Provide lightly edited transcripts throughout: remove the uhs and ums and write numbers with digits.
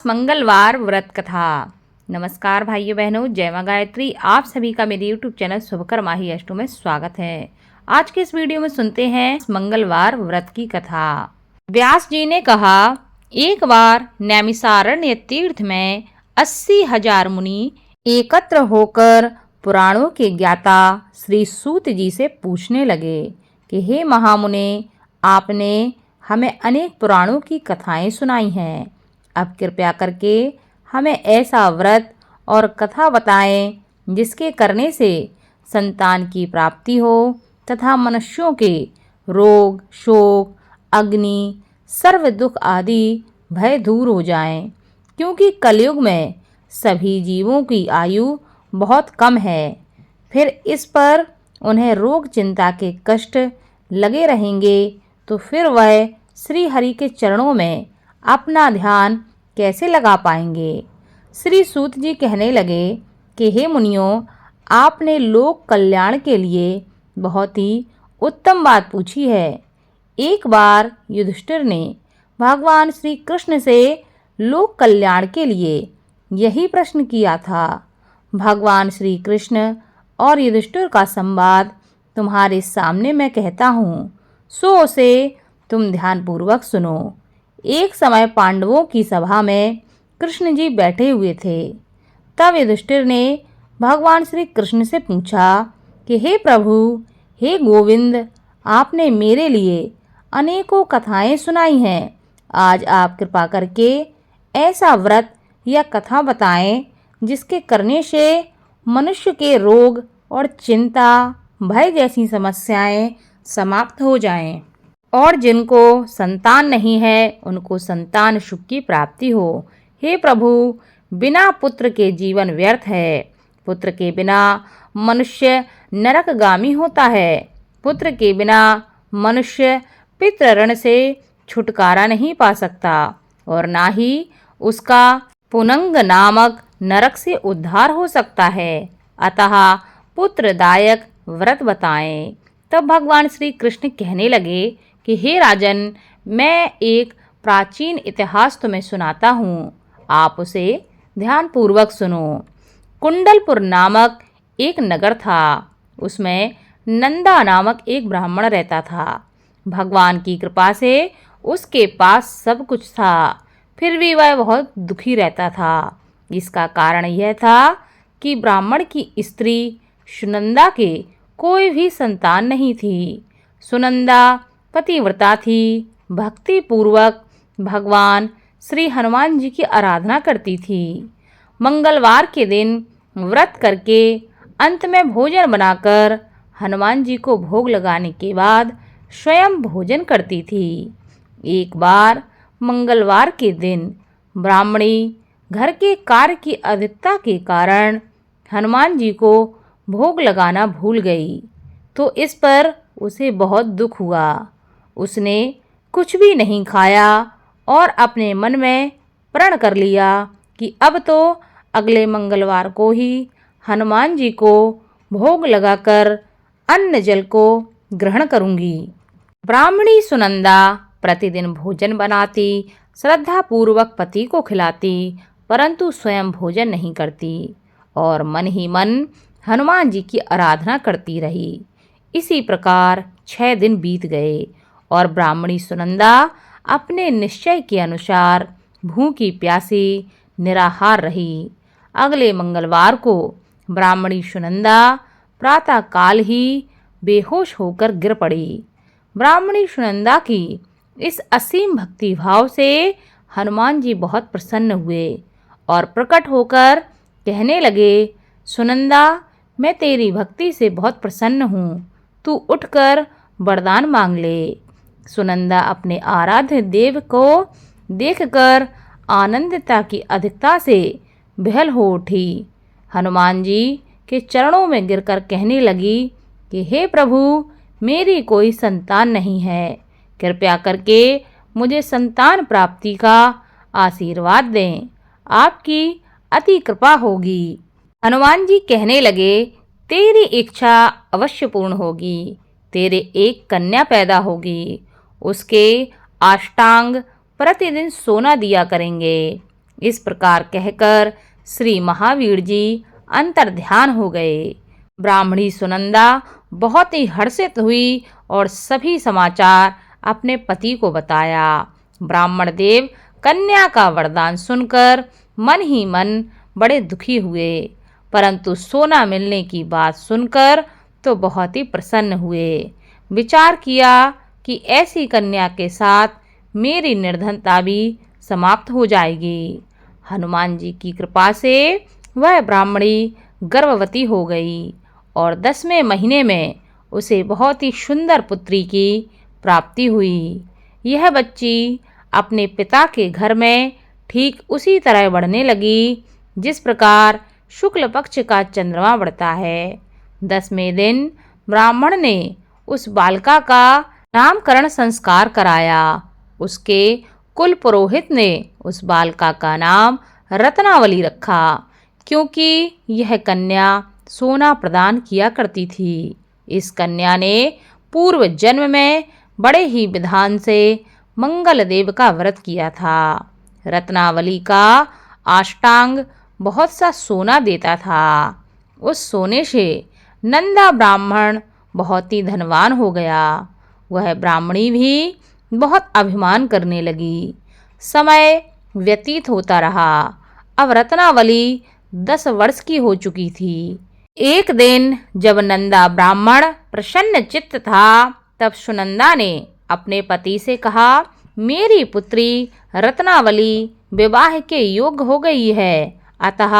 मंगलवार व्रत कथा। नमस्कार भाइयों बहनों, जय मां गायत्री। आप सभी का मेरे YouTube चैनल शुभकर्मा ही अष्टों में स्वागत है। आज के इस वीडियो में सुनते हैं मंगलवार व्रत की कथा। व्यास जी ने कहा, एक बार नैमिषारण्य तीर्थ में 80,000 मुनि एकत्र होकर पुराणों के ज्ञाता श्री सूत जी से पूछने लगे कि हे महामुने, आपने हमें अनेक पुराणों की कथाएं सुनाई हैं। अब कृपया करके हमें ऐसा व्रत और कथा बताएं जिसके करने से संतान की प्राप्ति हो तथा मनुष्यों के रोग, शोक, अग्नि, सर्व दुख आदि भय दूर हो जाएं, क्योंकि कलयुग में सभी जीवों की आयु बहुत कम है। फिर इस पर उन्हें रोग चिंता के कष्ट लगे रहेंगे तो फिर वह श्री हरि के चरणों में अपना ध्यान कैसे लगा पाएंगे। श्री सूत जी कहने लगे कि हे मुनियों, आपने लोक कल्याण के लिए बहुत ही उत्तम बात पूछी है। एक बार युधिष्ठिर ने भगवान श्री कृष्ण से लोक कल्याण के लिए यही प्रश्न किया था। भगवान श्री कृष्ण और युधिष्ठिर का संवाद तुम्हारे सामने मैं कहता हूँ, सो उसे तुम ध्यानपूर्वक सुनो। एक समय पांडवों की सभा में कृष्ण जी बैठे हुए थे। तब युधिष्ठिर ने भगवान श्री कृष्ण से पूछा कि हे प्रभु, हे गोविंद, आपने मेरे लिए अनेकों कथाएं सुनाई हैं। आज आप कृपा करके ऐसा व्रत या कथा बताएं जिसके करने से मनुष्य के रोग और चिंता, भय जैसी समस्याएं समाप्त हो जाएं और जिनको संतान नहीं है उनको संतान सुख की प्राप्ति हो। हे प्रभु, बिना पुत्र के जीवन व्यर्थ है। पुत्र के बिना मनुष्य नरकगामी होता है। पुत्र के बिना मनुष्य पितृ से छुटकारा नहीं पा सकता और ना ही उसका पुनंग नामक नरक से उद्धार हो सकता है। अतः पुत्रदायक व्रत बताएं। तब भगवान श्री कृष्ण कहने लगे कि हे राजन, मैं एक प्राचीन इतिहास तुम्हें सुनाता हूँ, आप उसे ध्यानपूर्वक सुनो। कुंडलपुर नामक एक नगर था। उसमें नंदा नामक एक ब्राह्मण रहता था। भगवान की कृपा से उसके पास सब कुछ था, फिर भी वह बहुत दुखी रहता था। इसका कारण यह था कि ब्राह्मण की स्त्री सुनंदा के कोई भी संतान नहीं थी। सुनंदा पतिव्रता थी, भक्ति पूर्वक भगवान श्री हनुमान जी की आराधना करती थी। मंगलवार के दिन व्रत करके अंत में भोजन बनाकर हनुमान जी को भोग लगाने के बाद स्वयं भोजन करती थी। एक बार मंगलवार के दिन ब्राह्मणी घर के कार्य की अधिकता के कारण हनुमान जी को भोग लगाना भूल गई, तो इस पर उसे बहुत दुख हुआ। उसने कुछ भी नहीं खाया और अपने मन में प्रण कर लिया कि अब तो अगले मंगलवार को ही हनुमान जी को भोग लगाकर अन्न जल को ग्रहण करूंगी। ब्राह्मणी सुनंदा प्रतिदिन भोजन बनाती, श्रद्धा पूर्वक पति को खिलाती, परंतु स्वयं भोजन नहीं करती और मन ही मन हनुमान जी की आराधना करती रही। इसी प्रकार 6 दिन बीत गए और ब्राह्मणी सुनंदा अपने निश्चय के अनुसार भूखी प्यासी निराहार रही। अगले मंगलवार को ब्राह्मणी सुनंदा प्रातः काल ही बेहोश होकर गिर पड़ी। ब्राह्मणी सुनंदा की इस असीम भक्ति भाव से हनुमान जी बहुत प्रसन्न हुए और प्रकट होकर कहने लगे, सुनंदा, मैं तेरी भक्ति से बहुत प्रसन्न हूँ, तू उठकर वरदान मांग ले। सुनंदा अपने आराध्य देव को देखकर आनंदता की अधिकता से बेहल हो उठी। हनुमान जी के चरणों में गिरकर कहने लगी कि हे प्रभु, मेरी कोई संतान नहीं है, कृपया करके मुझे संतान प्राप्ति का आशीर्वाद दें, आपकी अति कृपा होगी। हनुमान जी कहने लगे, तेरी इच्छा अवश्य पूर्ण होगी। तेरे एक कन्या पैदा होगी, उसके अष्टांग प्रतिदिन सोना दिया करेंगे। इस प्रकार कहकर श्री महावीर जी अंतर्ध्यान हो गए। ब्राह्मणी सुनंदा बहुत ही हर्षित हुई और सभी समाचार अपने पति को बताया। ब्राह्मण देव कन्या का वरदान सुनकर मन ही मन बड़े दुखी हुए, परंतु सोना मिलने की बात सुनकर तो बहुत ही प्रसन्न हुए। विचार किया कि ऐसी कन्या के साथ मेरी निर्धनता भी समाप्त हो जाएगी। हनुमान जी की कृपा से वह ब्राह्मणी गर्भवती हो गई और 10वें महीने में उसे बहुत ही सुंदर पुत्री की प्राप्ति हुई। यह बच्ची अपने पिता के घर में ठीक उसी तरह बढ़ने लगी जिस प्रकार शुक्ल पक्ष का चंद्रमा बढ़ता है। 10वें दिन ब्राह्मण ने उस बालिका का नामकरण संस्कार कराया। उसके कुल पुरोहित ने उस बालिका का नाम रत्नावली रखा, क्योंकि यह कन्या सोना प्रदान किया करती थी। इस कन्या ने पूर्व जन्म में बड़े ही विधान से मंगल देव का व्रत किया था। रत्नावली का अष्टांग बहुत सा सोना देता था। उस सोने से नंदा ब्राह्मण बहुत ही धनवान हो गया। वह ब्राह्मणी भी बहुत अभिमान करने लगी। समय व्यतीत होता रहा। अब रत्नावली 10 वर्ष की हो चुकी थी। एक दिन जब नंदा ब्राह्मण प्रसन्न चित्त था, तब सुनंदा ने अपने पति से कहा, मेरी पुत्री रत्नावली विवाह के योग्य हो गई है, अतः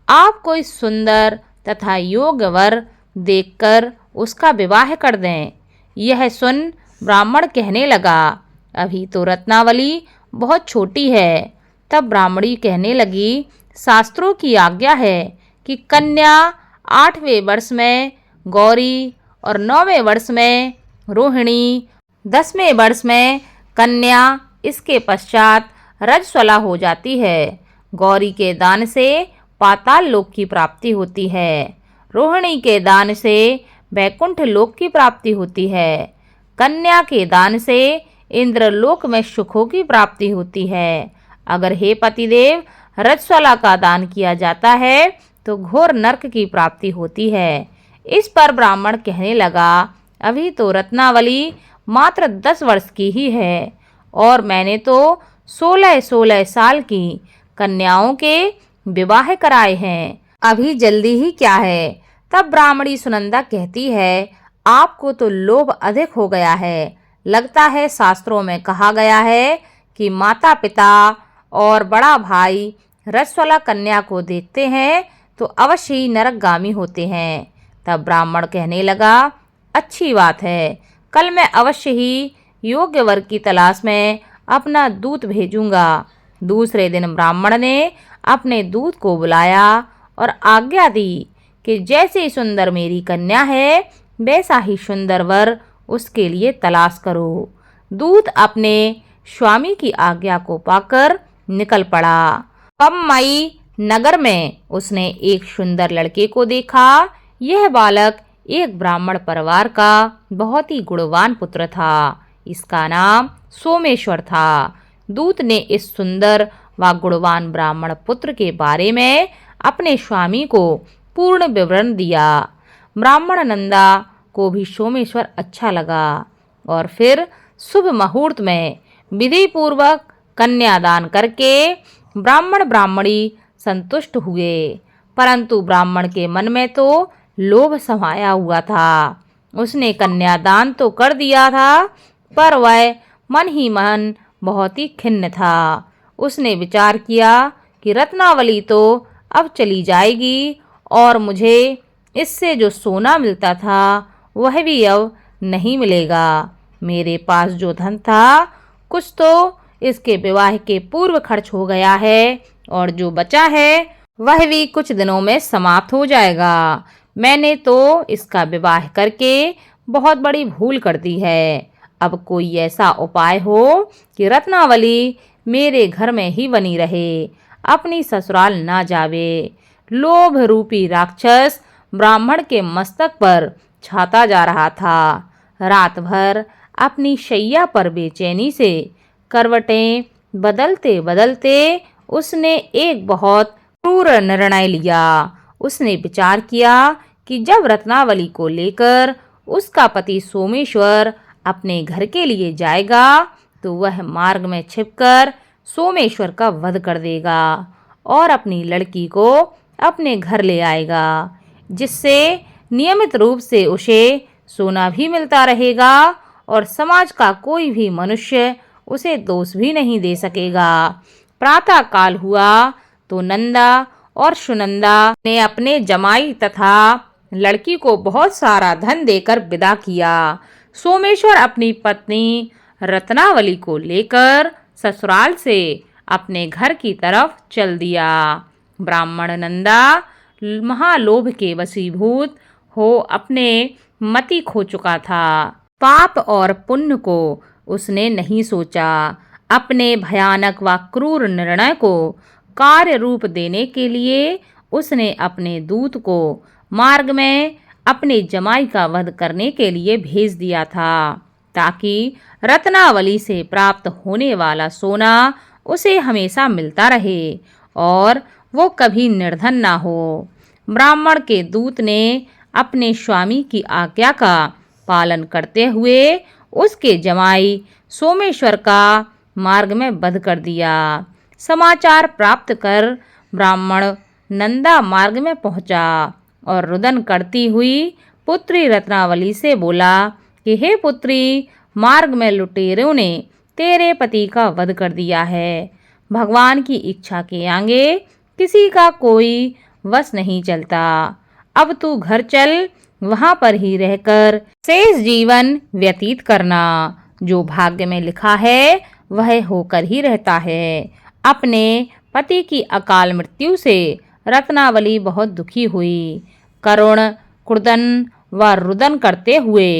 आप कोई सुंदर तथा योग्य वर देखकर उसका विवाह कर दें। यह सुन ब्राह्मण कहने लगा, अभी तो रत्नावली बहुत छोटी है। तब ब्राह्मणी कहने लगी, शास्त्रों की आज्ञा है कि कन्या 8वें वर्ष में गौरी और 9वें वर्ष में रोहिणी, 10वें वर्ष में कन्या, इसके पश्चात रजस्वला हो जाती है। गौरी के दान से पाताल लोक की प्राप्ति होती है। रोहिणी के दान से वैकुंठ लोक की प्राप्ति होती है। कन्या के दान से इंद्रलोक में सुखों की प्राप्ति होती है। अगर हे पतिदेव रजस्वला का दान किया जाता है तो घोर नरक की प्राप्ति होती है। इस पर ब्राह्मण कहने लगा, अभी तो रत्नावली मात्र 10 वर्ष की ही है और मैंने तो 16-16 साल की कन्याओं के विवाह कराए हैं, अभी जल्दी ही क्या है। तब ब्राह्मणी सुनंदा कहती है, आपको तो लोभ अधिक हो गया है। लगता है शास्त्रों में कहा गया है कि माता पिता और बड़ा भाई रजस्वला कन्या को देखते हैं तो अवश्य ही नरकगामी होते हैं। तब ब्राह्मण कहने लगा, अच्छी बात है, कल मैं अवश्य ही योग्य वर की तलाश में अपना दूत भेजूंगा। दूसरे दिन ब्राह्मण ने अपने दूत को बुलाया और आज्ञा दी कि जैसी सुंदर मेरी कन्या है वैसा ही सुंदर वर उसके लिए तलाश करो। दूत अपने स्वामी की आज्ञा को पाकर निकल पड़ा। पम्मई नगर में उसने एक सुंदर लड़के को देखा। यह बालक एक ब्राह्मण परिवार का बहुत ही गुणवान पुत्र था। इसका नाम सोमेश्वर था। दूत ने इस सुंदर व गुणवान ब्राह्मण पुत्र के बारे में अपने स्वामी को पूर्ण विवरण दिया। ब्राह्मण नंदा को भी सोमेश्वर अच्छा लगा और फिर शुभ मुहूर्त में विधि पूर्वक कन्यादान करके ब्राह्मण ब्राह्मणी संतुष्ट हुए। परंतु ब्राह्मण के मन में तो लोभ समाया हुआ था। उसने कन्यादान तो कर दिया था, पर वह मन ही मन बहुत ही खिन्न था। उसने विचार किया कि रत्नावली तो अब चली जाएगी और मुझे इससे जो सोना मिलता था वह भी अब नहीं मिलेगा। मेरे पास जो धन था कुछ तो इसके विवाह के पूर्व खर्च हो गया है और जो बचा है वह भी कुछ दिनों में समाप्त हो जाएगा। मैंने तो इसका विवाह करके बहुत बड़ी भूल कर दी है। अब कोई ऐसा उपाय हो कि रत्नावली मेरे घर में ही बनी रहे, अपनी ससुराल ना जावे। लोभ रूपी राक्षस ब्राह्मण के मस्तक पर छाता जा रहा था। रात भर अपनी शैया पर बेचैनी से करवटें बदलते बदलते उसने एक बहुत क्रूर निर्णय लिया। उसने विचार किया कि जब रत्नावली को लेकर उसका पति सोमेश्वर अपने घर के लिए जाएगा तो वह मार्ग में छिपकर सोमेश्वर का वध कर देगा और अपनी लड़की को अपने घर ले आएगा, जिससे नियमित रूप से उसे सोना भी मिलता रहेगा और समाज का कोई भी मनुष्य उसे दोष भी नहीं दे सकेगा। प्रातः काल हुआ तो नंदा और सुनंदा ने अपने जमाई तथा लड़की को बहुत सारा धन देकर विदा किया। सोमेश्वर अपनी पत्नी रत्नावली को लेकर ससुराल से अपने घर की तरफ चल दिया। ब्राह्मण नंदा महालोभ के वशीभूत हो अपने मति खो चुका था। पाप और पुण्य को उसने नहीं सोचा। अपने भयानक व क्रूर निर्णय को कार्य रूप देने के लिए उसने अपने दूत को मार्ग में अपने जमाई का वध करने के लिए भेज दिया था, ताकि रत्नावली से प्राप्त होने वाला सोना उसे हमेशा मिलता रहे और वो कभी निर्धन ना हो। ब्राह्मण के दूत ने अपने स्वामी की आज्ञा का पालन करते हुए उसके जमाई सोमेश्वर का मार्ग में वध कर दिया। समाचार प्राप्त कर ब्राह्मण नंदा मार्ग में पहुंचा और रुदन करती हुई पुत्री रत्नावली से बोला कि हे पुत्री, मार्ग में लुटेरों ने तेरे पति का वध कर दिया है। भगवान की इच्छा के आगे किसी का कोई वश नहीं चलता। अब तू घर चल, वहां पर ही रहकर शेष जीवन व्यतीत करना। जो भाग्य में लिखा है वह होकर ही रहता है। अपने पति की अकाल मृत्यु से रत्नावली बहुत दुखी हुई। करुण कुर्दन व रुदन करते हुए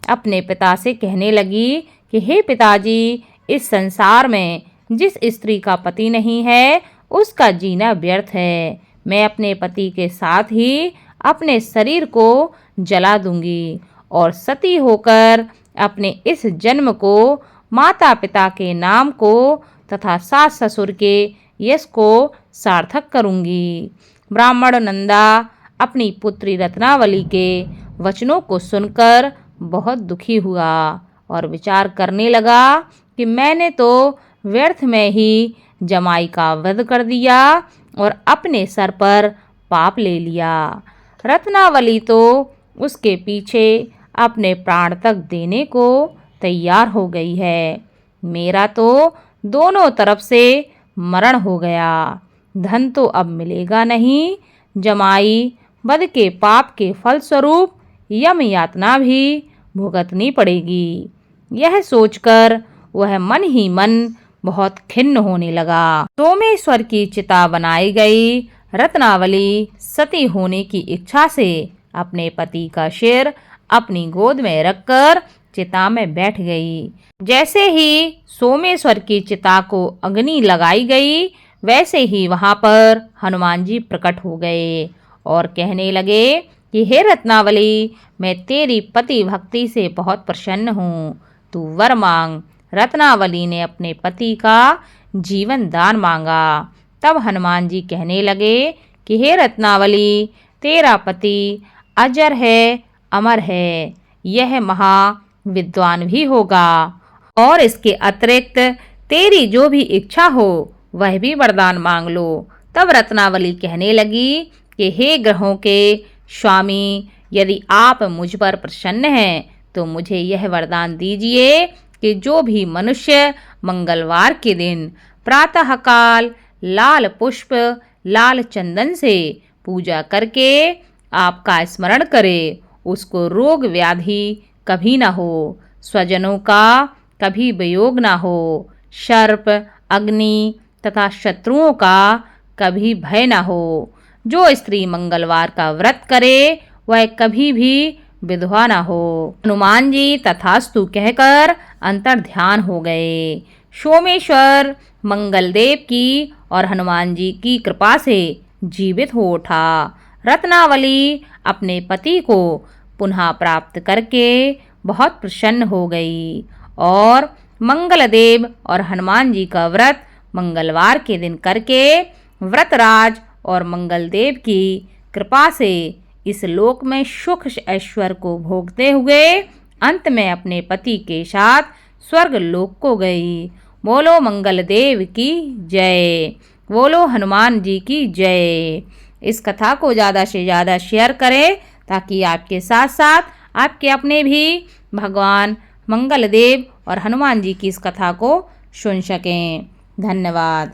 अपने पिता से कहने लगी कि हे पिताजी, इस संसार में जिस स्त्री का पति नहीं है उसका जीना व्यर्थ है। मैं अपने पति के साथ ही अपने शरीर को जला दूंगी और सती होकर अपने इस जन्म को, माता पिता के नाम को तथा सास ससुर के यश को सार्थक करूंगी। ब्राह्मण नंदा अपनी पुत्री रत्नावली के वचनों को सुनकर बहुत दुखी हुआ और विचार करने लगा कि मैंने तो व्यर्थ में ही जमाई का वध कर दिया और अपने सर पर पाप ले लिया। रत्नावली तो उसके पीछे अपने प्राण तक देने को तैयार हो गई है। मेरा तो दोनों तरफ से मरण हो गया। धन तो अब मिलेगा नहीं। जमाई वध के पाप के फलस्वरूप यम यातना भी भुगतनी पड़ेगी। यह सोचकर वह मन ही मन बहुत खिन्न होने लगा। सोमेश्वर की चिता बनाई गई। रत्नावली सती होने की इच्छा से अपने पति का सिर अपनी गोद में रखकर चिता में बैठ गई। जैसे ही सोमेश्वर की चिता को अग्नि लगाई गई, वैसे ही वहां पर हनुमान जी प्रकट हो गए और कहने लगे कि हे रत्नावली, मैं तेरी पति भक्ति से बहुत प्रसन्न हूँ, तू वर मांग। रत्नावली ने अपने पति का जीवन दान मांगा। तब हनुमान जी कहने लगे कि हे रत्नावली, तेरा पति अजर है, अमर है, यह महाविद्वान भी होगा और इसके अतिरिक्त तेरी जो भी इच्छा हो वह भी वरदान मांग लो। तब रत्नावली कहने लगी कि हे ग्रहों के स्वामी, यदि आप मुझ पर प्रसन्न हैं तो मुझे यह वरदान दीजिए कि जो भी मनुष्य मंगलवार के दिन प्रातःकाल लाल पुष्प लाल चंदन से पूजा करके आपका स्मरण करे, उसको रोग व्याधि कभी न हो, स्वजनों का कभी वियोग न हो, सर्प अग्नि तथा शत्रुओं का कभी भय न हो। जो स्त्री मंगलवार का व्रत करे वह कभी भी विधवा न हो। हनुमान जी तथास्तु कहकर अंतर ध्यान हो गए। सोमेश्वर मंगलदेव की और हनुमान जी की कृपा से जीवित हो उठा। रत्नावली अपने पति को पुनः प्राप्त करके बहुत प्रसन्न हो गई और मंगलदेव और हनुमान जी का व्रत मंगलवार के दिन करके व्रतराज और मंगल देव की कृपा से इस लोक में सुख ऐश्वर्य को भोगते हुए अंत में अपने पति के साथ स्वर्ग लोक को गई। बोलो मंगल देव की जय, बोलो हनुमान जी की जय। इस कथा को ज़्यादा से ज़्यादा शेयर करें ताकि आपके साथ साथ आपके अपने भी भगवान मंगल देव और हनुमान जी की इस कथा को सुन सकें। धन्यवाद।